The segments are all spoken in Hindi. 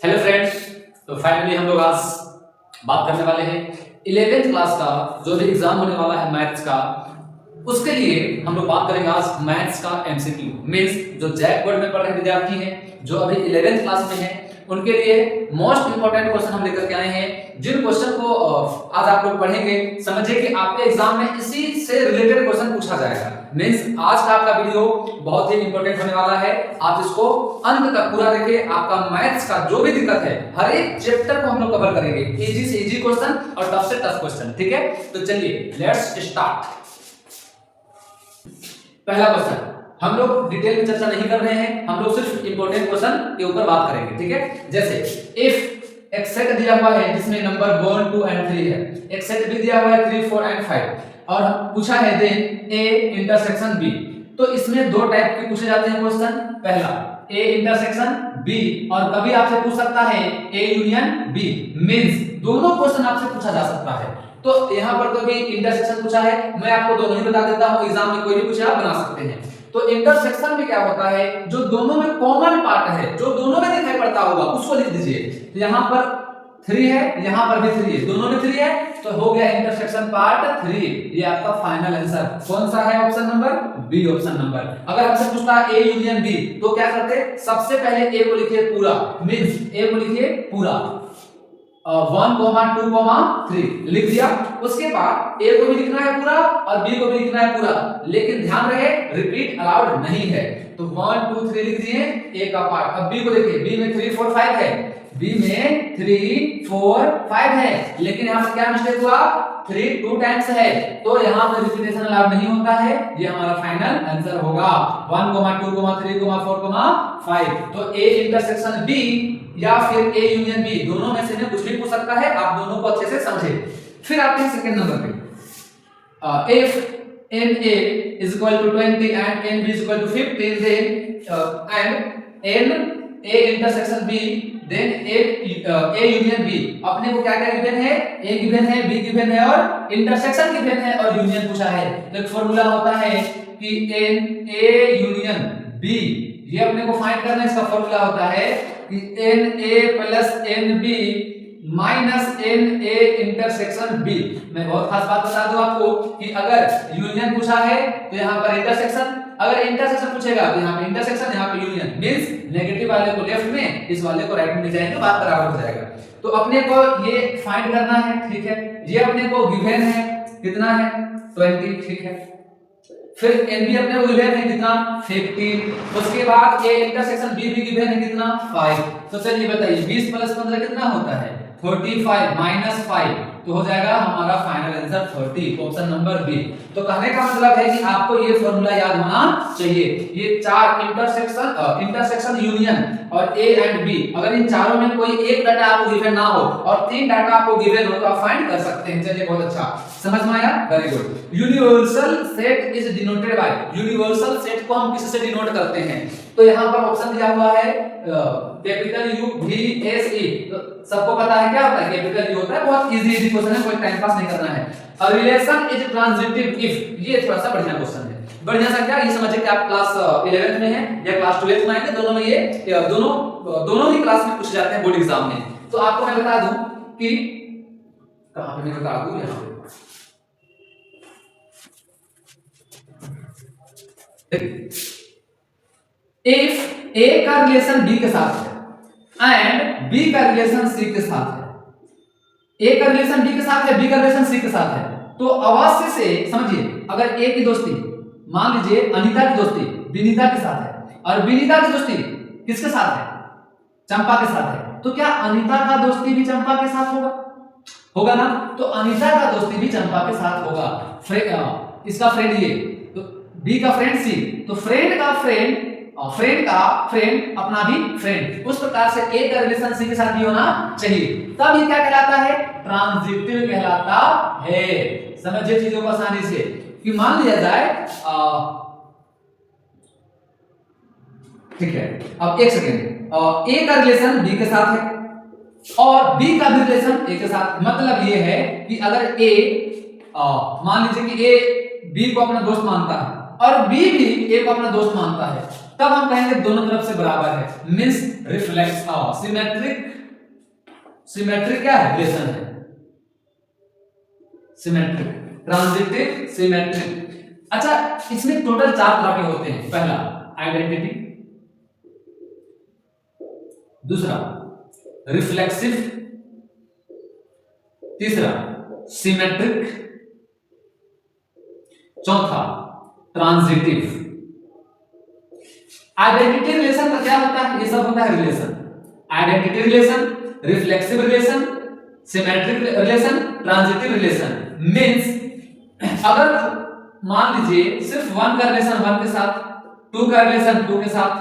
हेलो फ्रेंड्स, तो फाइनली हम लोग आज बात करने वाले हैं 11th क्लास का जो भी एग्जाम होने वाला है मैथ्स का। उसके लिए हम लोग बात करेंगे आज मैथ्स का एमसीक्यू। मींस जो जैक बोर्ड में पढ़ रहे विद्यार्थी हैं जो अभी 11th क्लास में हैं उनके लिए मोस्ट इंपोर्टेंट क्वेश्चन हम लेकर के आए हैं। जिन क्वेश्चन को आज आप लोग पढ़ेंगे, समझिए कि आपके एग्जाम में इसी से रिलेटेड क्वेश्चन पूछा जाएगा। मींस आज का आपका वीडियो बहुत ही इंपॉर्टेंट होने वाला है। आप इसको अंत तक पूरा देखिए। आपका मैथ्स का जो भी दिक्कत है हर एक चैप्टर को हम लोग कवर करेंगे, इजी से इजी क्वेश्चन और टफ से टफ क्वेश्चन। ठीक है, तो चलिए लेट्स स्टार्ट। पहला क्वेश्चन, हम लोग डिटेल में चर्चा नहीं कर रहे हैं, हम लोग सिर्फ इंपॉर्टेंट क्वेश्चन के ऊपर बात करेंगे। ठीक है, जैसे इफ एक सेट दिया हुआ है जिसमें नंबर 1 2 एंड 3 है, एक सेट भी दिया हुआ है 3 4 एंड 5 और पूछा है देन ए इंटरसेक्शन बी। तो इसमें दो टाइप के पूछे जाते हैं क्वेश्चन। पहला ए इंटरसेक्शन बी, और कभी आपसे पूछ सकता है ए यूनियन बी। मींस दोनों क्वेश्चन आपसे पूछा जा सकता है। तो यहाँ पर तो भी इंटरसेक्शन पूछा है, मैं आपको दोनों ही बता देता हूँ, एग्जाम में कोई भी पूछे आप बना सकते हैं। तो इंटरसेक्शन में क्या होता है, जो दोनों में कॉमन पार्ट है, जो दोनों में दिखाई पड़ता होगा उसको लिख दीजिए। तो यहाँ पर 3 है, यहाँ पर भी 3 है, दोनों में 3 है, तो हो गया इंटरसेक्शन पार्ट 3। ये आपका फाइनल आंसर कौन सा है? Option number B, option number. अगर हमसे पूछता है ए यूनियन बी तो क्या करते? सबसे पहले ए को लिखिए पूरा, मींस ए को लिखिए पूरा 1 2 3 लिख दिया। उसके बाद ए को भी लिखना है पूरा और बी को भी लिखना है पूरा, लेकिन ध्यान रहे रिपीट अलाउड नहीं है। तो 1 2 3 लिख दिए ए का पार्ट। अब बी को देखिए, बी में 3 4 5 है, बी में 3 4 5 है, लेकिन यहाँ पर क्या मिस्टेक हुआ? 3 2 टाइम्स है, तो यहाँ पर रिपीटेशन अलाउड नहीं होता है। ये हमारा फाइनल आंसर होगा 1 2 3 4 5। तो ए इंटरसेक्शन बी या फिर ए यूनियन बी, दोनों में से कुछ भी पूछ सकता है। आप दोनों को अच्छे से समझे। फिर आते हैं सेकंड नंबर पे, if NA is equal to 20 and NB is equal to 15, then and NA intersection B, then A union B। अपने को क्या क्या गिवन है? A गिवन है, B गिवन है और इंटरसेक्शन गिवन है और यूनियन पूछा है। तो एक फॉर्मूला होता है कि NA यूनियन B, ये अपने को फाइंड करना है। इसका फॉर्मूला होता है कि NA plus NB minus NA intersection B। मैं बहुत खास बात बता दूं आपको कि अगर यूनियन पूछा है तो यहाँ पर इंटरसेक्शन, अगर इंटरसेक्शन पूछेगा तो यहाँ पे इंटरसेक्शन, यहाँ पे यूनियन। मींस नेगेटिव वाले को लेफ्ट में, इस वाले को राइट में ले जाएंगे, बात बराबर हो जाएगा। तो अपने को ये फाइंड करना है। ठीक है, ये अपने को गिवन है, कितना है? 20। ठीक है, फिर NB अपने को गिवन है कितना? 15। उसके बाद A इंटरसेक्शन B भी गिवन है कितना? 5। तो चलिए बताइए 20 प्लस 15 कितना होता है? 45 माइनस 5, तो हो जाएगा हमारा final answer 30, option number B. तो कहने का मतलब है कि आपको ये फॉर्मूला याद होना चाहिए। ये चार इंटरसेक्शन यूनियन और ए एंड बी, अगर इन चारों में कोई एक डाटा आपको गिवन ना हो और 3 डाटा आपको गिवन हो तो आप फाइंड कर सकते हैं। चलिए बहुत अच्छा, समझ में आया? Very good. Universal set is denoted by, universal set को हम किससे डिनोट करते हैं? तो यहाँ पर ऑप्शन दिया हुआ है capital you V S E. तो सबको पता है क्या होता है? कैपिटल यू होता है। बहुत इजी क्वेश्चन है, कोई टाइम पास नहीं करना है। A relation is transitive if, ये थोड़ा सा बढ़िया क्वेश्चन है। बढ़िया सा क्या, ये समझिए कि आप क्लास 11th में हैं या क्लास 12th में आएंगे, दोनों में ये दोनों ही क्लास में पूछे जाते हैं बोर्ड एग्जाम में। तो आपको मैं बता दूं कि कहां पे, मैं बता दूं यहां पे इफ A का रिलेशन B के साथ है एंड B का रिलेशन C के साथ है, A का रिलेशन B के साथ है, B का रिलेशन C के साथ है, तो अवश्य से समझिए अगर A की दोस्ती, मान लीजिए अनीता की दोस्ती विनीता के साथ है और विनीता की दोस्ती किसके साथ है? चंपा के साथ है, तो क्या अनीता का दोस्ती भी चंपा के साथ होगा? होगा ना? तो अनीता का दोस्ती भी चंपा के साथ होगा। इसका फ्रेंड ये, तो B का फ्रेंड C, तो फ्रेंड का फ्रेंड और फ्रेंड का फ्रेंड अपना भी फ्रेंड, उस प्रकार से A का रिलेशन C के साथ भी होना चाहिए। तब ये क्या कहलाता है? ट्रांजिटिव कहलाता है। समझिए चीजों को आसानी से कि मान लिया जाए ठीक है, अब एक सेकेंड, A का रिलेशन B के साथ है और B का भी रिलेशन A के साथ। मतलब ये है कि अगर A मान लीजिए कि A B को अपना दोस्त मानता है और B भी A को अपना दोस्त मानता है, तब हम कहेंगे दोनों तरफ से बराबर है। मींस रिफ्लेक्स सिमेट्रिक सिमेट्रिक क्या है? रिलेशन है, सिमेट्रिक, ट्रांजिटिव, सिमेट्रिक। अच्छा, इसमें टोटल 4 तरह के होते हैं। पहला आइडेंटिटी, दूसरा रिफ्लेक्सिव, तीसरा सिमेट्रिक, चौथा ट्रांजिटिव। आइडेंटिटी रिलेशन का क्या होता है? ये सब होता है relation, identity relation, reflexive relation, symmetric relation, transitive relation. Means अगर मान लीजिए सिर्फ 1 का रिलेशन 1 के साथ, 2 का रिलेशन 2 के साथ,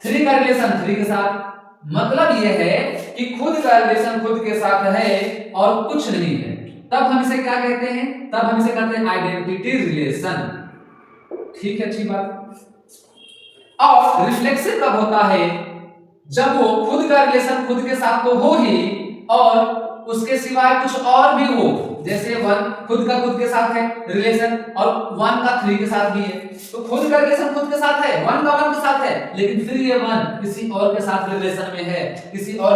3 का रिलेशन 3 के साथ, मतलब यह है कि खुद का रिलेशन खुद के साथ है और कुछ नहीं है, तब हम इसे क्या कहते हैं? तब हम इसे कहते हैं आइडेंटिटी रिलेशन। ठीक है, अच्छी बात। और रिफ्लेक्सिव कब होता है? जब वो खुद का रिलेशन खुद के साथ तो हो ही और उसके सिवाय कुछ और भी हो, जैसे 1 खुद का खुद के साथ है रिलेशन और 1 का 3 के साथ भी है, तो खुद का रिलेशन खुद के साथ है, 1 का 1 के साथ है, लेकिन फिर ये 1 किसी और के साथ रिलेशन में है, किसी और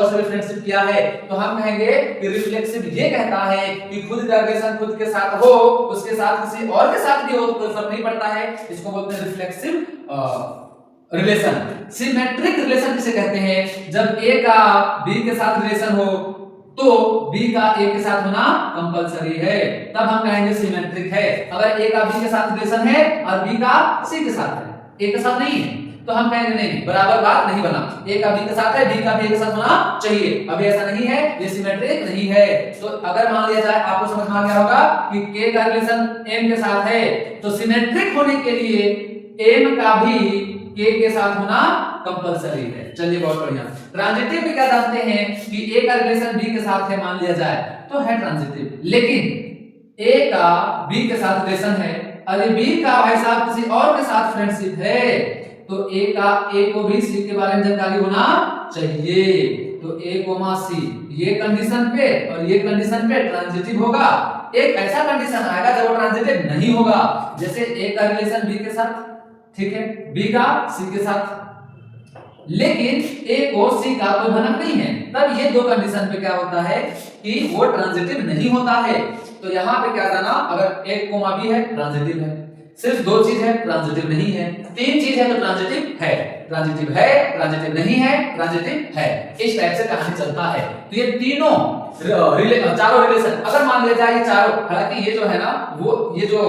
से फ्रेंडशिप किया है, तो हम कहेंगे कि रिफ्लेक्सिव ये कहता है कि खुद का रिलेशन खुद के साथ हो, उसके साथ किसी और के साथ भी हो तो कोई फर्क नहीं पड़ता है, इसको बोलते हैं रिफ्लेक्सिव रिलेशन। सिमेट्रिक रिलेशन किसे कहते हैं? जब ए का बी के साथ रिलेशन हो तो बी का ए के साथ होना कंपलसरी है, तब हम कहेंगे सिमेट्रिक है। अगर ए का बी के साथ रिलेशन है और बी का सी के साथ है, ए के साथ नहीं है, तो हम कहेंगे नहीं, बराबर बात नहीं बना, ए का बी के साथ है, बी का भी ए के साथ होना चाहिए। अभी ऐसा नहीं है, ये सिमेट्रिक नहीं है। तो अगर मान लिया जाए, आपको समझ में आ गया होगा कि के का रिलेशन एम के साथ है, तो सिमेट्रिक होने के लिए एम का भी के के साथ होना कंपलसरी है। चलिए, बहुत बढ़िया। ट्रांजिटिव में क्या जानते हैं कि ए का रिलेशन बी के साथ है, मान लिया जाए तो है ट्रांजिटिव, लेकिन ए का बी के साथ रिलेशन है, अरे बी का भाई साहब किसी और के साथ फ्रेंडशिप है, तो ए को भी सी के बारे में जानकारी होना चाहिए। तो ए कोमा सी ये कंडीशन पे और ये कंडीशन पे ट्रांजिटिव होगा। एक ऐसा कंडीशन आएगा जब वो ट्रांजिटिव नहीं होगा, जैसे ए का रिलेशन बी के साथ, ठीक है, बी का सी के साथ, लेकिन ए को सी का कोई भनक नहीं है, तब ये दो कंडीशन पे क्या होता है कि वो ट्रांजिटिव नहीं होता है। तो यहाँ पे क्या जाना, अगर एक कोमा बी है ट्रांजिटिव है, सिर्फ 2 चीज है ट्रांजिटिव नहीं है, 3 चीज है तो ट्रांजिटिव है, ट्रांजिटिव है, ट्रांजिटिव नहीं है, ट्रांजिटिव है, इस टाइप से कहानी चलता है। तो ये तीनों चारों रिलेशन अगर मान लिया जाए, ये चारों, हालांकि ये जो है ना, वो ये जो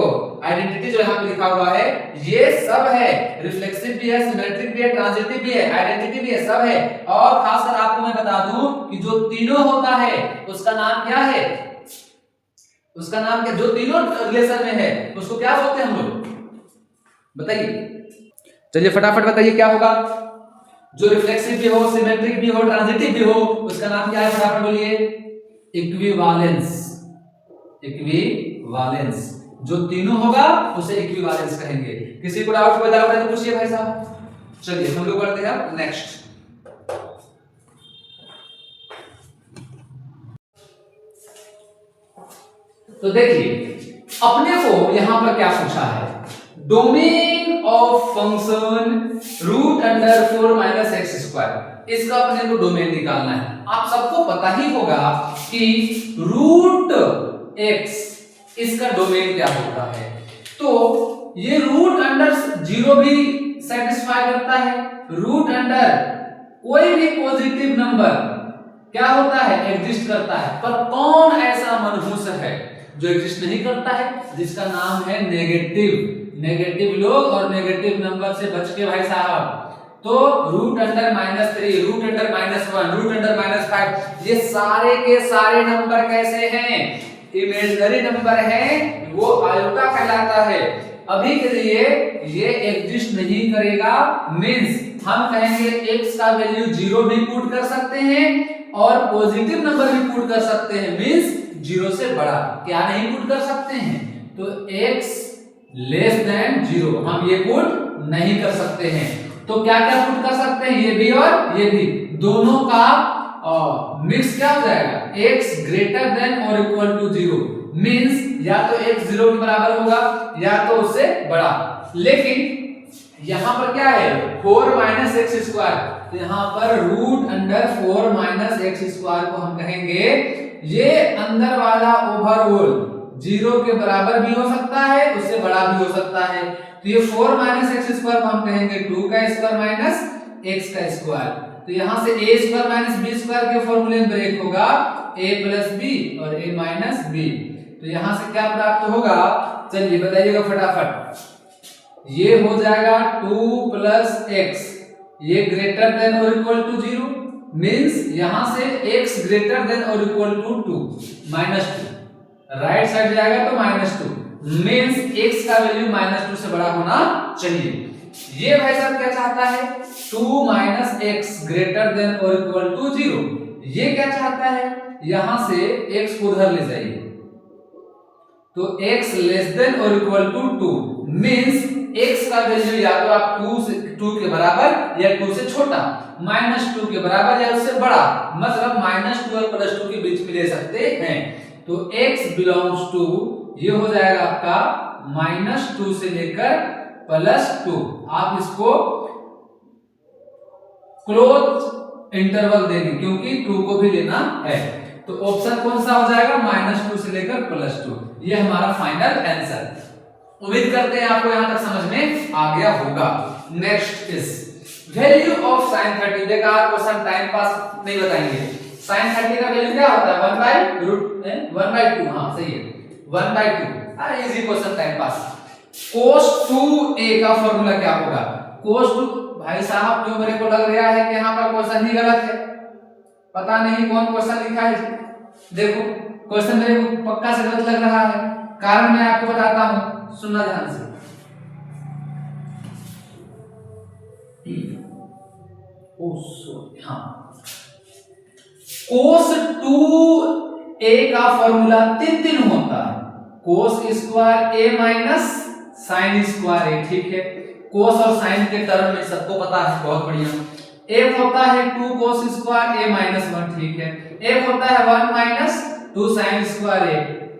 आइडेंटिटी जो यहाँ पे लिखा हुआ है ये सब है, रिफ्लेक्सिव भी है, सिमेट्रिक भी है, ट्रांजिटिव भी है, आइडेंटिटी भी है, सब है। और खासकर आपको मैं बता दूं कि जो तीनों होता है उसका नाम क्या है, उसका नाम क्या, जो तीनों रिलेशन में है उसको क्या बोलते हैं हम लोग, बताइए। चलिए फटाफट बताइए क्या होगा। जो रिफ्लेक्सिव भी हो, सिमेट्रिक भी हो, ट्रांजिटिव भी हो, उसका नाम क्या है, फटाफट बोलिए। Equivalence, equivalence. जो तीनों होगा उसे इक्विवेलेंस कहेंगे। किसी को डाउट है तो पूछिए भाई साहब। चलिए हम लोग बढ़ते हैं नेक्स्ट। तो देखिए अपने को यहां पर क्या पूछा है, domain of function root under 4 minus X square, इसका अपने को डोमेन निकालना है। आप सबको पता ही होगा कि रूट एक्स इसका डोमेन क्या होता है, तो ये रूट अंडर 0 भी सेटिस्फाई करता है, रूट अंडर कोई भी पॉजिटिव नंबर क्या होता है, एग्जिस्ट करता है। पर कौन ऐसा मनहूस है जो एग्जिस्ट नहीं करता है, जिसका नाम है नेगेटिव। नेगेटिव लोग और नेगेटिव नंबर से बच के भाई साहब। तो root under -3, root under -1, root under -5, ये सारे के सारे नंबर कैसे हैं, इमेजिनरी नंबर हैं, वो आयोटा कहलाता है। अभी के लिए ये एग्जिस्ट नहीं करेगा, मींस हम कहेंगे x का वैल्यू 0 भी पुट कर सकते हैं और पॉजिटिव नंबर भी पुट कर सकते हैं, मींस 0 से बड़ा क्या नहीं पुट कर सकते हैं, तो x लेस देन 0 हम ये पुट नहीं कर सकते हैं। तो क्या क्या पुट कर सकते हैं, ये भी और ये भी, दोनों का मिक्स क्या हो जाएगा, x ग्रेटर देन और इक्वल टू 0, मींस या तो x 0 के बराबर होगा या तो उससे बड़ा। लेकिन यहाँ पर क्या है 4 माइनस एक्स स्क्वायर, तो यहाँ पर root under 4 minus X square को हम कहेंगे ये अंदर वाला ओवरऑल 0 के बराबर भी हो सकता है, उससे बड़ा भी हो सकता है। तो ये 4 माइनस एक्स स्क्वायर को हम कहेंगे 2 का स्क्वायर माइनस एक्स का स्क्वायर। तो यहाँ से a square minus B square के फॉर्मूले में ब्रेक होगा a प्लस बी और a माइनस बी। तो यहाँ से क्या प्राप्त होगा, चलिए बताइएगा फटाफट। ये हो जाएगा 2 प्लस एक्स, ये ग्रेटर देन और इक्वल टू 0, मीन्स यहां से x ग्रेटर देन और equal to 2 minus 2, right side जाएगा तो -2, मीन्स x का वैल्यू -2 से बड़ा होना चाहिए। ये भाई साहब क्या चाहता है 2 माइनस एक्स ग्रेटर देन और इक्वल टू 0। ये क्या चाहता है यहां से x को उधर ले जाइए, तो x लेस देन और इक्वल टू 2, मीन्स x का वैल्यू या तो आप 2 के बराबर या 2 से छोटा, -2 के बराबर या उससे बड़ा, मतलब -2 और +2 के बीच में ले सकते हैं। तो x बिलोंग्स टू ये हो जाएगा आपका -2 से लेकर +2। आप इसको क्लोज इंटरवल देंगे क्योंकि 2 को भी लेना है। तो ऑप्शन कौन सा हो जाएगा -2 से लेकर +2। ये हमारा फाइनल आंसर। उम्मीद करते हैं आपको यहां तक समझ में आ गया होगा। Next is value of sin 30। बेकार क्वेश्चन टाइम पास नहीं बताएंगे। sin 30 का वैल्यू क्या होता है 1/2। हां सही है 1/2। अरे easy question time pass. cos 2a का फॉर्मूला क्या होगा, cos 2 भाई साहब जो मेरे को लग रहा है कि यहां पर क्वेश्चन ही गलत है, पता नहीं कौन क्वेश्चन लिखा है। देखो क्वेश्चन मेरे को पक्का से गलत लग रहा है, कारण मैं आपको बताता हूं, सुनना ध्यान से। cos 2a का फॉर्मूला 3 होता है, cos square a minus sin square a, ठीक है। cos और sin के टर्म में सबको पता है, बहुत बढ़िया। एक होता है 2 cos स्क्वायर a माइनस 1, ठीक है। एक होता है 1 माइनस 2 sin स्क्वायर a,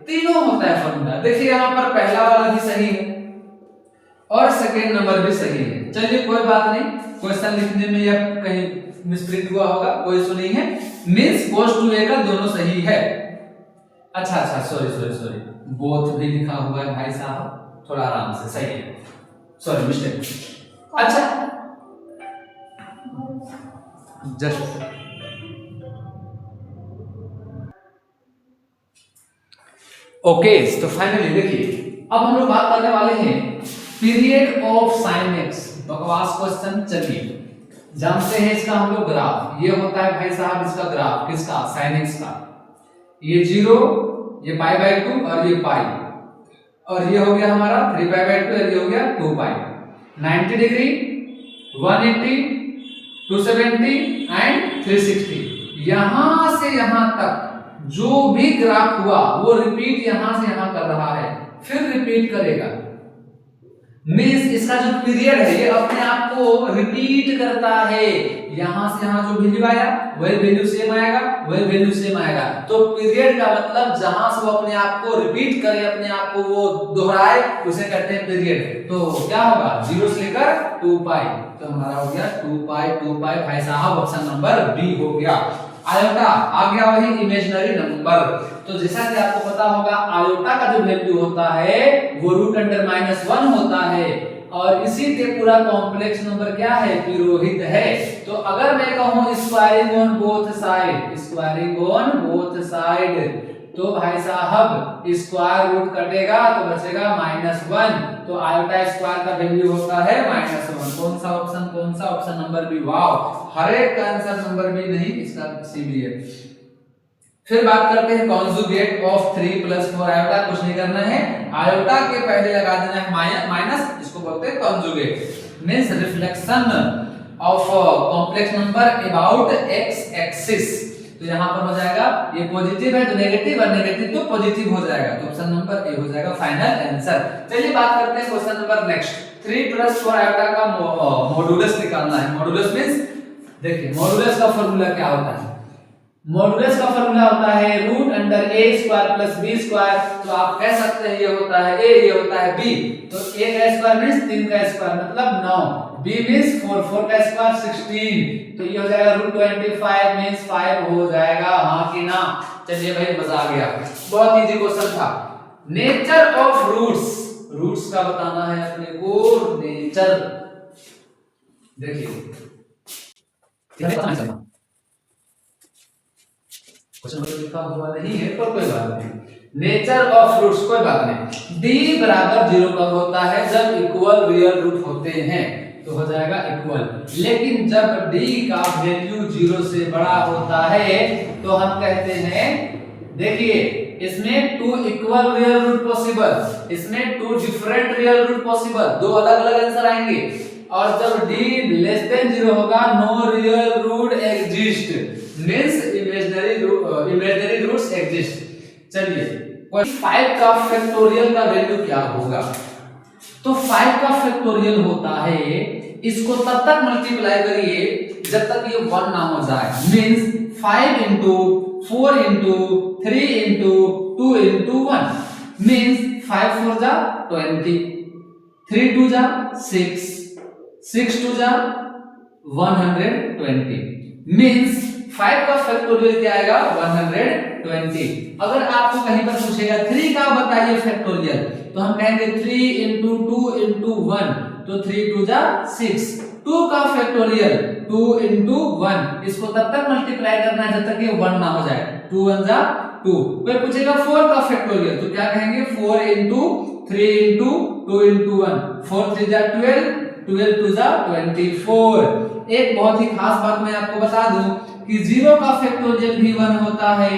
तीनों होता है फॉर्मूला। देखिए यहाँ पर पहला वाला भी सही है और सेकेंड नंबर भी सही है। चलिए कोई बात नहीं, क्वेश्चन लिखने में या कहीं मिसप्रिंट हुआ होगा, कोई इशू नहीं है। मींस cos 2a का दोनों सही है। अच्छा सॉरी बोथ भी लिखा हुआ है भाई साहब, थोड़ा आराम से, सही है, सॉरी मिस्टेक। अच्छा जस्ट ओके तो फाइनली देखिए अब हम लोग बात करने वाले हैं पीरियड ऑफ sin x। बकवास क्वेश्चन। चलिए जानते हैं इसका हम लोग ग्राफ। ये होता है भाई साहब इसका ग्राफ, किसका sin x का। ये 0, ये π/2 और ये पाई, और ये हो गया हमारा 3π/2 और ये हो गया 2π। 90 डिग्री, 180, 270 एंड 360। यहां से यहां तक जो भी ग्राफ हुआ वो रिपीट यहां से यहां कर रहा है, फिर रिपीट करेगा। मींस इसका जो पीरियड है ये अपने आप को रिपीट करता है। यहां से यहां जो वैल्यू आया वही वैल्यू सेम आएगा, वही वैल्यू सेम आएगा। तो पीरियड का मतलब जहां से वो अपने आप को रिपीट करे, अपने आप को वो दोहराए, उसे कहते हैं पीरियड। तो क्या होगा 0 से लेकर 2π। तो हमारा हो गया 2π भाई साहब, ऑप्शन नंबर बी हो गया। आयोटा आ गया वही इमेजिनरी नंबर। तो जैसा कि आपको पता होगा आयोटा का जो वैल्यू होता है वो √(-1) होता है, और इसी के पूरा कॉम्प्लेक्स नंबर क्या है पिरोहित है। तो अगर मैं कहूं स्क्वायरिंग ऑन बोथ साइड, तो भाई साहब स्क्वायर रूट कटेगा तो बचेगा -1। तो आयोटा स्क्वायर का वैल्यू होता है -1। कौन सा ऑप्शन नंबर बी। वाओ, हर एक का आंसर नंबर बी नहीं, इसका सी भी है। फिर बात करते हैं कॉन्जुगेट ऑफ 3 + 4 आयोटा। कुछ नहीं करना है, आयोटा के पहले लगा देना है माइनस, इसको बोलते हैं conjugate. Means reflection of complex number about x axis. तो यहाँ पर हो जाएगा ये पॉजिटिव है तो नेगेटिव, और नेगेटिव तो पॉजिटिव हो जाएगा। तो ऑप्शन नंबर ए हो जाएगा फाइनल आंसर। चलिए बात करते हैं क्वेश्चन नंबर नेक्स्ट। 3 + 4 आयोटा का मॉडुलस निकालना है। मॉडुलस मींस देखिए मॉडुलस का फॉर्मूला क्या होता है। मॉडुलस का फॉर्मूला होता है रूट अंडर ए स्क्वायर प्लस बी स्क्वायर। तो आप कह सकते हैं ये होता है ए, ये होता है बी। तो ए का स्क्वायर मींस 3 का स्क्वायर मतलब 9, बी मींस 4, 4 का स्क्वायर 16। तो ये हो जाएगा रूट 25 मींस 5 हो जाएगा, हां कि ना। चलिए भाई मजा आ गया, बहुत इजी क्वेश्चन था। नेचर ऑफ रूट्स, रूट्स का बताना है अपने को नेचर। देखिए क्वेश्चन में लिखा हुआ नहीं है पर कोई बात नहीं। नेचर ऑफ रूट्स कोई बात नहीं। d बराबर 0 कब होता है? जब इक्वल रियल रूट होते हैं तो हो जाएगा इक्वल। लेकिन जब d का वैल्यू 0 से बड़ा होता है तो हम कहते हैं, देखिए इसमें 2 इक्वल रियल रूट पॉसिबल, इसमें 2 डिफरेंट रियल रूट पॉसिबल, दो अलग अलग आंसर आएंगे। और जब d लेस देन 0 होगा no real root exist means imaginary roots exist. चलिए 5 का फैक्टोरियल का वैल्यू क्या होगा? तो 5 का फैक्टोरियल होता है, इसको तब तक मल्टीप्लाई करिए जब तक ये 1 ना हो जाए। Means 5 into 4 into 3 into 2 into 1 means 5 4 जा 20, 3 2 जा 6, 6 2 जा 120 मींस 5 का फैक्टोरियल क्या आएगा? 120। अगर आपको कहीं पर पूछेगा 3 का बताइए फैक्टोरियल तो हम कहेंगे 3 into 2 into 1 तो 3 2 जा 6। 2 का फैक्टोरियल 2 into 1, इसको तब तक मल्टीप्लाई करना है जब तक ये 1 ना हो जाए। 2 1 जा 2। कोई पूछेगा 4 का फैक्टोरियल तो क्या कहेंगे? 4 into 3 into 2 into 1 4 3 जा 12, 12 2 जा 24। एक बहुत ही खास बात मैं आपको बता दूं कि 0 का फैक्टोरियल भी 1 होता है,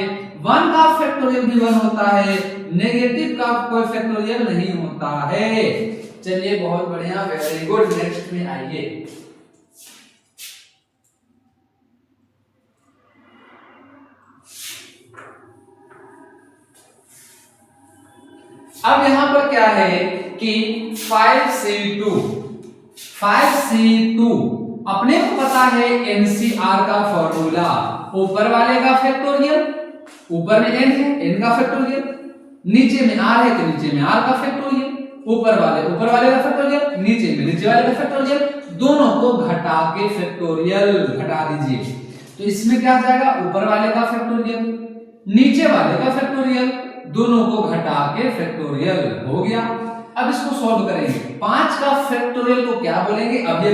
1 का फैक्टोरियल भी 1 होता है, नेगेटिव का कोई फैक्टोरियल नहीं होता है। चलिए बहुत बढ़िया, वेरी गुड। नेक्स्ट में आइए। अब यहां पर क्या है कि 5c2 अपने को पता है NCR का फॉर्मूला, ऊपर वाले का फैक्टोरियल, ऊपर में n है n का फैक्टोरियल, नीचे में r है तो नीचे में r का फैक्टोरियल, ऊपर वाले का फैक्टोरियल, नीचे वाले का फैक्टोरियल, दोनों को घटा के फैक्टोरियल घटा दीजिए। तो इसमें क्या आ जाएगा? ऊपर वाले का फैक्टोरियल, नीचे वाले का फैक्टोरियल, दोनों को घटा के फैक्टोरियल हो गया। अब इसको सॉल्व करेंगे। 5 का फैक्टोरियल को क्या बोलेंगे? अभी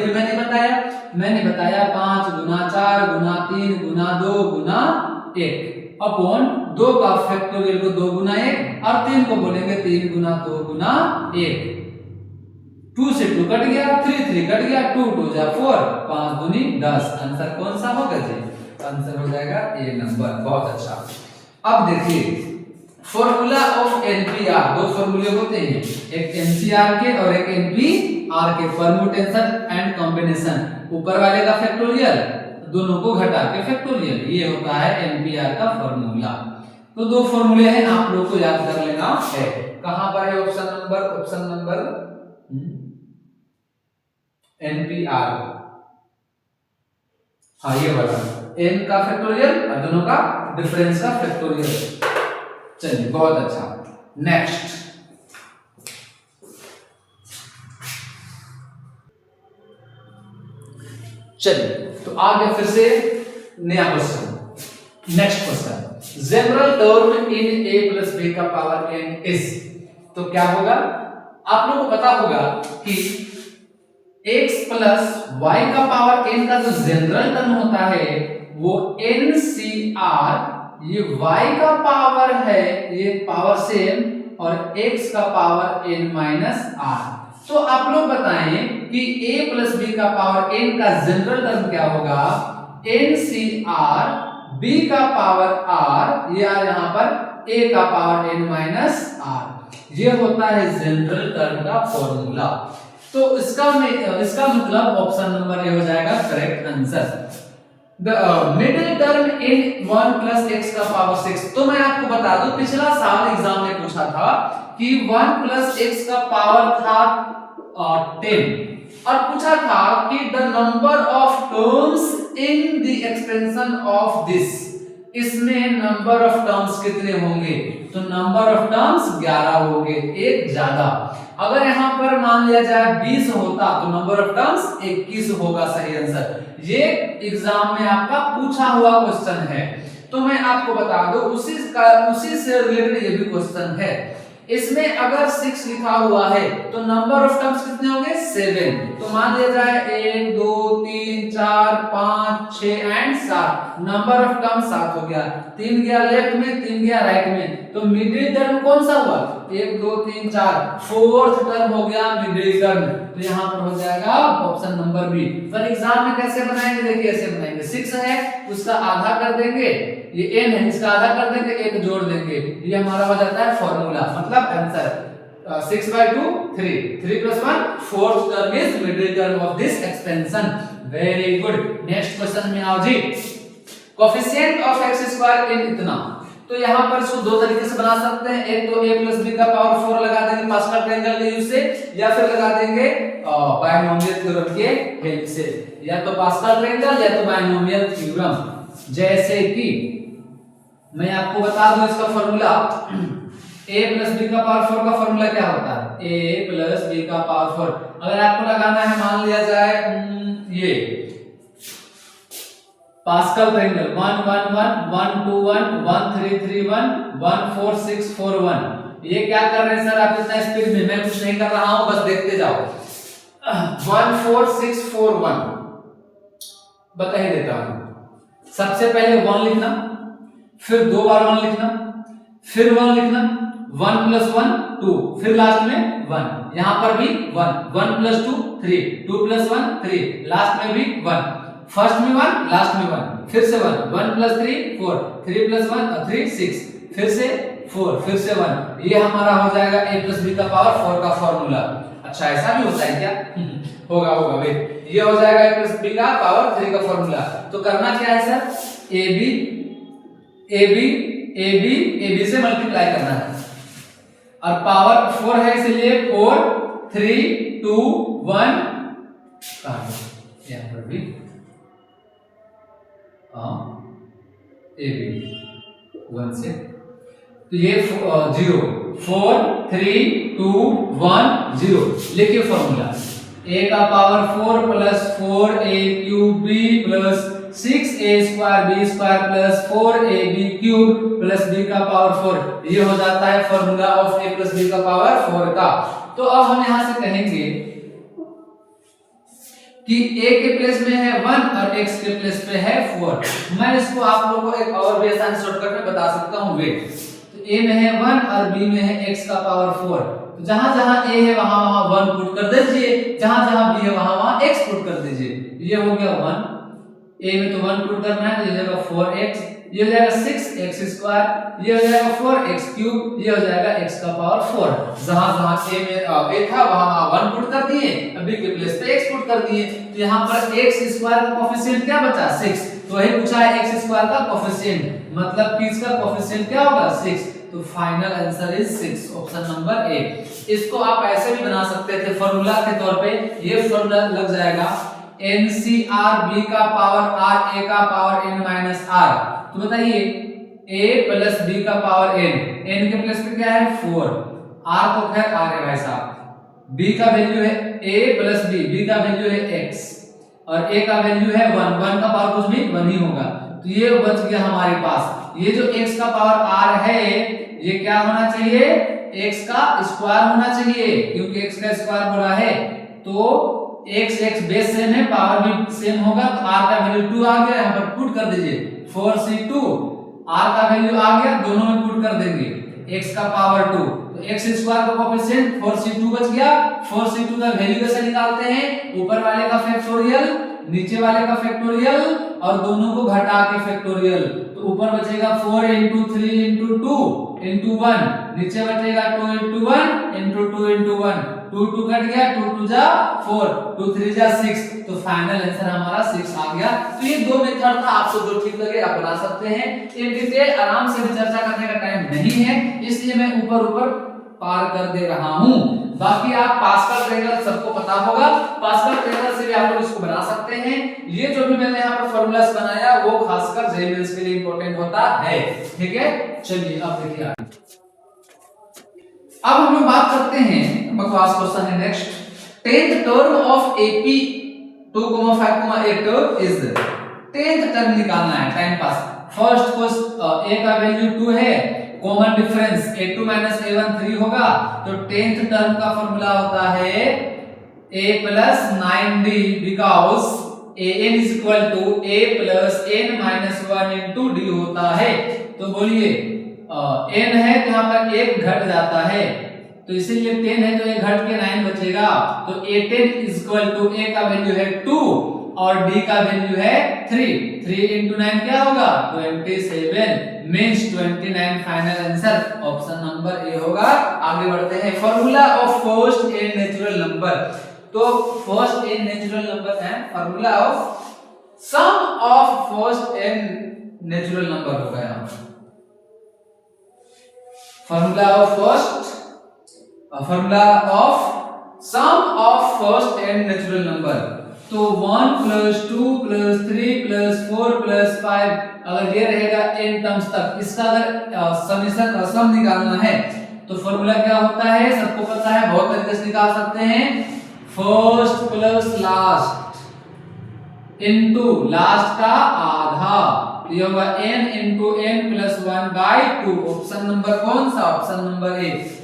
मैंने बताया 5 गुना 4 गुना 3 गुना 2 गुना 1 अपॉन 2 का फैक्टोरियल को 2 गुना 1 और 3 को बोलेंगे 3 गुना 2 गुना 1। 2 से 2 कट गया, 3 3 कट गया, 2 2 जा 4, 5 दूनी 10। आंसर कौन सा होगा जी? आंसर हो जाएगा ए नंबर। बहुत अच्छा। अब देखिए फॉर्मूला ऑफ एनपीआर, दो फॉर्मूले होते हैं, एक एनसीआर के और एक एनपीआर के, परम्यूटेशन एंड कॉम्बिनेशन। ऊपर वाले का फैक्टोरियल, दोनों को घटा के फैक्टोरियल, ये होता है एनपीआर का फॉर्मूला। तो दो फॉर्मूले हैं, आप लोग को याद कर लेना है। कहां पर है ऑप्शन नंबर एनपीआर, हाँ ये वाला, एन का फैक्टोरियल और दोनों का डिफरेंस का फैक्टोरियल। चलिए बहुत अच्छा। नेक्स्ट चलिए तो आगे फिर से नया question. Next question, general term in a plus b का पावर n इज, तो क्या होगा? आप लोगों को पता होगा कि x प्लस y का पावर n का जो जनरल टर्म होता है वो NCR, ये y का पावर है, ये पावर सेम, और x का पावर n माइनस r। तो आप लोग बताएं कि a प्लस b का पावर n का जनरल टर्म क्या होगा? NCR, b का पावर r, ये यहाँ पर a का पावर n माइनस r, ये होता है जनरल टर्म का फॉर्मूला। तो इसका मतलब ऑप्शन नंबर ए हो जाएगा correct answer. The middle term in 1 plus x का पावर 6। तो मैं आपको बता दूं पिछला साल एग्जाम में पूछा था कि 1 plus x का पावर था 10 और पूछा था कि the number of terms in the expansion of this इसमें नंबर ऑफ टर्म्स कितने होंगे? तो नंबर ऑफ टर्म्स 11 होंगे, एक ज्यादा। अगर यहाँ पर मान लिया जाए 20 होता तो नंबर ऑफ टर्म्स 21 होगा सही आंसर। ये एग्जाम में आपका पूछा हुआ क्वेश्चन है, तो मैं आपको बता दूं उसी से रिलेटेड ये भी क्वेश्चन है। इसमें अगर 6 लिखा हुआ है तो नंबर ऑफ टर्म्स कितने होंगे? 7। तो मान लिया जाए 1 2 3 4 5 6 एंड 7, नंबर ऑफ टर्म्स 7 हो गया। 3 गया लेफ्ट में, 3 गया राइट में, तो मिडिल टर्म कौन सा हुआ? 1 2 3 4, फोर्थ टर्म हो गया मिडिल टर्म। तो यहाँ पर हो जाएगा ऑप्शन नंबर बी। पर एग्जाम में कैसे बनाएंगे? देखिए ऐसे बनाएंगे, 6 है उसका आधा कर देंगे, ये n है इसका आधा कर देंगे, 1 जोड़ देंगे, ये हमारा हो जाता है फॉर्मूला। मतलब answer 6/2 3, 3 + 1 4th term is middle term of this expansion. Very good. Next question में आओ जी। कोएफिशिएंट ऑफ x² इन इतना, तो यहाँ पर इसको दो तरीके से बना सकते हैं। एक तो a + b का पावर 4 लगा देंगे पास्कल ट्रायंगल के यूज से, या फिर लगा देंगे बायनोमियल थ्योरम के हेल्प से, या तो पास्कल ट्रायंगल या तो बायनोमियल थ्योरम। जैसे कि मैं आपको बता दूं इसका फॉर्मूला, a + b का पावर 4 का फॉर्मूला क्या होता है? a + b का पावर 4। अगर आपको लगाना है मान लिया जाए ये पास्कल ट्रायंगल 1 1 1 1 2 1 1 3 3 1 1 4 6 4 1, ये क्या कर रहे हैं सर आप इतना स्पीड में? मैं कुछ नहीं कर रहा हूं, बस देखते जाओ। 1 4 6 4 1 बता ही देता हूं। सबसे पहले 1 लिखना, फिर 2 बार 1 लिखना, फिर 1 लिखना, 1 + 1 2, फिर लास्ट में 1। यहां पर भी 1 1 + 2 3, 2 + 1 3, लास्ट में भी 1, फर्स्ट में 1 लास्ट में 1, फिर से 1 1 + 3 4, 3 + 1 3 6, फिर से 4, फिर से 1। ये हमारा हो जाएगा a + b का पावर 4 का फॉर्मूला। अच्छा ऐसा भी होता है क्या? होगा होगा वेट, ये हो जाएगा a + b का पावर 3 का फॉर्मूला। तो करना क्या है सर? ab से मल्टीप्लाई करना है, और पावर 4 है इसलिए 4 3 2 1 यहां पर भी ab 1 से, तो ये 0 4 3 2 1 0। लिखिए फॉर्मूला, a का power 4 + 4a³ b + 6a² b² + 4ab³ + b का पावर 4, ये हो जाता है फॉर्मूला ऑफ a + b का पावर 4 का। तो अब हम यहां से कहेंगे कि a के प्लेस में है 1 और x के प्लेस पे है 4। मैं इसको आप लोगों को एक और भी आसान शॉर्टकट में बता सकता हूं। वेट, तो a में है 1 और b में है x का पावर 4, तो जहां जहां a है वहां वहां 1 पुट कर दीजिए, जहां जहां b है वहां वहां x पुट कर दीजिए। ये हो गया 1, a में तो 1 पुट करना है, तो ये हो जाएगा 4x, ये हो जाएगा 6x², ये हो जाएगा 4x³, ये हो जाएगा x का पावर 4। जहां जहां a में a था वहां 1 पुट कर दिए, b के प्लेस पे x पुट कर दिए, तो यहां पर x² का कोएफिशिएंट क्या बचा? 6। तो वही पूछा है x² का कोएफिशिएंट, मतलब कि इसका कोएफिशिएंट क्या होगा? 6। तो final answer is 6, option number ए। इसको आप ऐसे भी बना सकते थे फॉर्मूला के तौर पे, ये फॉर्मूला लग जाएगा NCR b का पावर r a का पावर n - r। तो बताइए a + b का पावर n के प्लेस पे क्या है? 4, r तो खैर r है भाई साहब, b का वैल्यू है a + b का वैल्यू है x, और a का वैल्यू है 1, 1 का पावर कुछ नहीं 1 ही होगा। तो ये बच गया हमारे पास। ये जो x का पावर r है ये क्या होना चाहिए? x का स्क्वायर होना चाहिए, क्योंकि x का स्क्वायर बोला है तो x बेस सेम है, पावर भी सेम होगा, तो r का वैल्यू 2 आ गया, यहाँ पर पुट कर दीजिए 4c2, r का वैल्यू आ गया, दोनों में पुट कर देंगे, x का पावर 2, तो x² का कोएफिशिएंट 4c2 बच गया। 4c2 का वैल्यू कैसे निकालते हैं? ऊपर वाले का फैक्टोरियल, नीचे वाले का फैक्टोरियल, और दोनों को घटा के फैक्टोरियल। तो ऊपर बचेगा 4 × 3 × 2 × 1, नीचे बचेगा 2 × 1 × 2 × 1, 2 2 कट गया, 2 2 जा 4, 2 3 जा 6, तो फाइनल आंसर हमारा 6 आ गया। तो ये दो मेथड था, आपको जो ठीक लगे आप बना सकते हैं। इन डिटेल आराम से चर्चा करने का टाइम नहीं है, इसलिए मैं ऊपर ऊपर पार कर दे रहा हूं। बाकी आप पास्कल ट्रेगर सबको पता होगा, पास्कल ट्रेगर से भी आप लोग इसको बना सकते हैं। ये जो भी मैंने यहाँ पर फॉर्मूलास बनाया वो खासकर जेईई मेंस के लिए इंपॉर्टेंट होता है, ठीक है। चलिए अब देखिए आगे, अब हम लोग बात करते हैं, बकवास क्वेश्चन है next. 10th term of AP 2,5,8 is 10th term निकालना है, टाइम पास। फर्स्ट क्वेश्चन ए का वैल्यू 2 है, कॉमन डिफरेंस a2 a1 3 होगा, तो 10th टर्म का फॉर्मूला होता है a plus 9d because an is equal to a plus n minus 1 into d होता है। तो बोलिए n है तो यहाँ पर एक घट जाता है, तो इसीलिए 10 है तो ये घट के 9 बचेगा, तो a10 is equal to a का वैल्यू है 2 और d का वैल्यू है 3। 3 into 9 क्या होगा 27 means 29 final answer option number A होगा। आगे बढ़ते हैं, formula of first N natural number. तो फर्स्ट एंड नेचुरल नंबर है formula of sum of first N natural number होगा यहाँ पर। Formula of sum of first N natural number. तो 1 + 2 + 3 + 4 + 5 अगर ये रहेगा n टर्म्स तक, इसका अगर समेशन सम निकालना है तो फार्मूला क्या होता है, सबको पता है, बहुत तरीके से निकाल सकते हैं। First plus last into last का आधा, ये होगा n into n + 1/2। Option number कौन सा, ऑप्शन नंबर ए।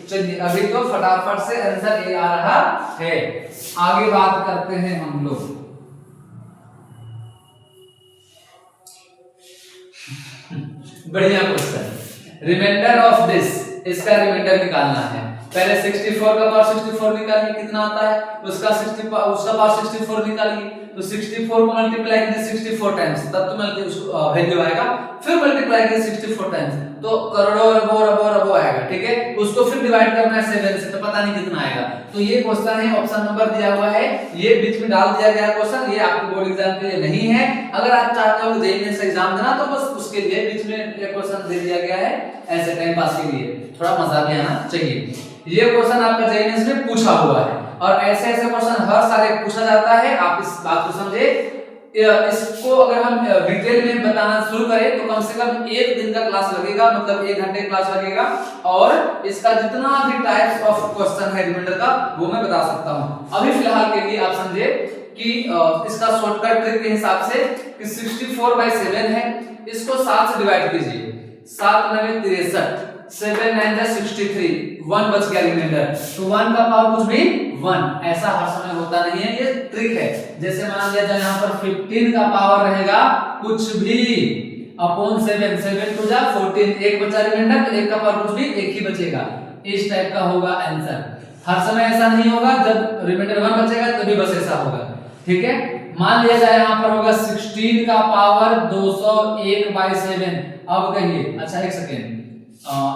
चलिए अभी तो फटाफट से आंसर ए आ रहा है। आगे बात करते हैं हम लोग, बढ़िया क्वेश्चन, रिमाइंडर ऑफ दिस, इसका रिमाइंडर निकालना है। पहले 64 का पावर 64 निकालिए, कितना आता है, उसका पावर 64 निकालिए, तो 64 को मल्टीप्लाई कीजिए 64 टाइम्स, तब तो वैल्यू आएगा, फिर मल्टीप्लाई कीजिए 64 टाइम्स, तो करोड़ों अरबों आएगा, ठीक है। उसको फिर डिवाइड करना है 7 से, तो पता नहीं कितना आएगा। तो ये क्वेश्चन है, ऑप्शन नंबर दिया हुआ है, ये बीच में डाल दिया गया क्वेश्चन, ये आपके बोर्ड एग्जाम के लिए नहीं है। अगर आप चाहते हो जेईई मेंस एग्जाम देना तो बस उसके लिए बीच में ये क्वेश्चन दे दिया गया है, ऐसे टाइम पास के लिए, थोड़ा मजा भी आना चाहिए। ये क्वेश्चन आपका जेईई मेंस में पूछा हुआ है और ऐसे ऐसे क्वेश्चन हर साल एक पूछा जाता है, आप इस बात को समझे। इसको अगर हम डिटेल में बताना शुरू करें तो कम से कम 1 दिन का क्लास लगेगा, मतलब 1 घंटे क्लास लगेगा, और इसका जितना भी टाइप्स ऑफ क्वेश्चन है रिमाइंडर का वो मैं बता सकता हूं। अभी फिलहाल के लिए आप समझे कि इसका शॉर्टकट ट्रिक के हिसाब से कि 64/7 है, इसको 7 से डिवाइड कीजिए, 7 9 63, 7 9 63, 1 बच गया रिमाइंडर, तो 1 का पावर कुछ भी 1, ऐसा हर समय होता नहीं है, ये ट्रिक है। जैसे मान लिया जाए यहाँ पर 15 का पावर रहेगा कुछ भी अपॉन 7, 7 to 14, 1 बचा रिमाइंडर, तो 1 का पावर कुछ भी 1 ही बचेगा, इस टाइप का होगा आंसर। हर समय ऐसा नहीं होगा, जब रिमाइंडर 1 बचेगा तभी बस ऐसा होगा, ठीक है। मान लिया जाए यहाँ पर होगा 16 का पावर 201/7, अब कहिए, अच्छा एक सेकेंड,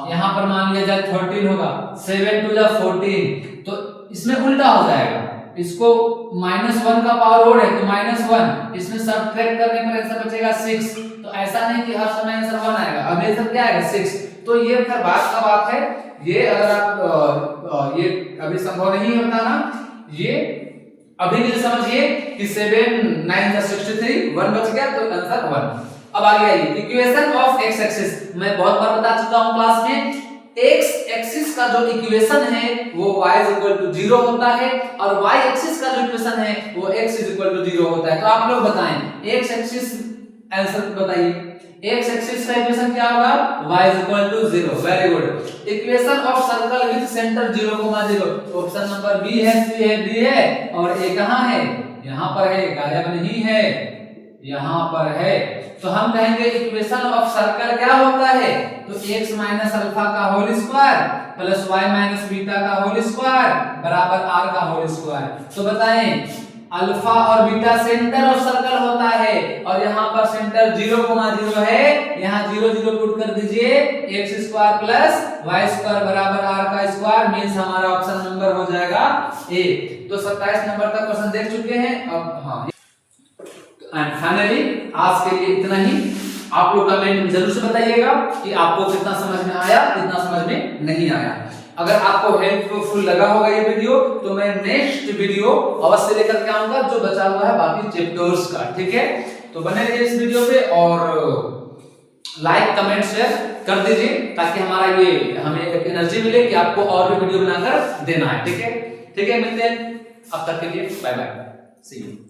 यहाँ पर मान लिया जाए 13 होगा, 7 to 14, तो इसमें उल्टा हो जाएगा, इसको -1 का पावर और है तो -1, इसमें सब्ट्रैक्ट करने पर आंसर बचेगा 6, तो ऐसा नहीं कि हर समय आंसर 1 आएगा, अब आंसर क्या आएगा 6। तो ये फिर बात का बात है, ये अगर आप ये अभी संभव नहीं है बताना, ये अभी के लिए समझिए कि 7 9 63, 1 बच गया तो आंसर 1। अब आगे आइए, इक्वेशन ऑफ x एक्सिस, मैं बहुत बार बता चुका हूं क्लास में, x एक्सिस का जो इक्वेशन है वो y = 0 होता है और y एक्सिस का जो इक्वेशन है वो x = 0 होता है। तो आप लोग बताएं x एक्सिस, आंसर बताइए, x एक्सिस का इक्वेशन क्या होगा, y = 0, very good. Equation of circle with centre 0,0, option number B है, सी है, डी है, और ए कहां है, यहां पर है, गायब नहीं है, यहां पर है। तो हम कहेंगे इक्वेशन ऑफ सर्कल क्या होता है, तो x - अल्फा का होल स्क्वायर प्लस y - बीटा का होल स्क्वायर बराबर r का होल स्क्वायर। तो बताएं, अल्फा और बीटा सेंटर ऑफ सर्कल होता है और यहाँ पर सेंटर 0,0 है, यहाँ 0 0 पुट कर दीजिए, x² प्लस y² बराबर r का स्क्वायर, मींस हमारा ऑप्शन नंबर हो जाएगा ए। तो 27 नंबर तक क्वेश्चन देख चुके हैं। अब हाँ, एंड फाइनली आज के लिए इतना ही। आप लोग कमेंट में जरूर से बताइएगा कि आपको कितना समझ में आया, कितना समझ में नहीं आया। अगर आपको हेल्पफुल लगा होगा ये वीडियो तो मैं नेक्स्ट वीडियो अवश्य लेकर के आऊंगा जो बचा हुआ है बाकी चैप्टर्स का, ठीक है। तो बने रहिए इस वीडियो पे और लाइक कमेंट शेयर कर दीजिए ताकि हमारा ये हमें एक एनर्जी मिले कि आपको और भी वीडियो बनाकर देना है, ठीक है। ठीक है, मिलते हैं, अब तक के लिए बाय बाय, सी यू।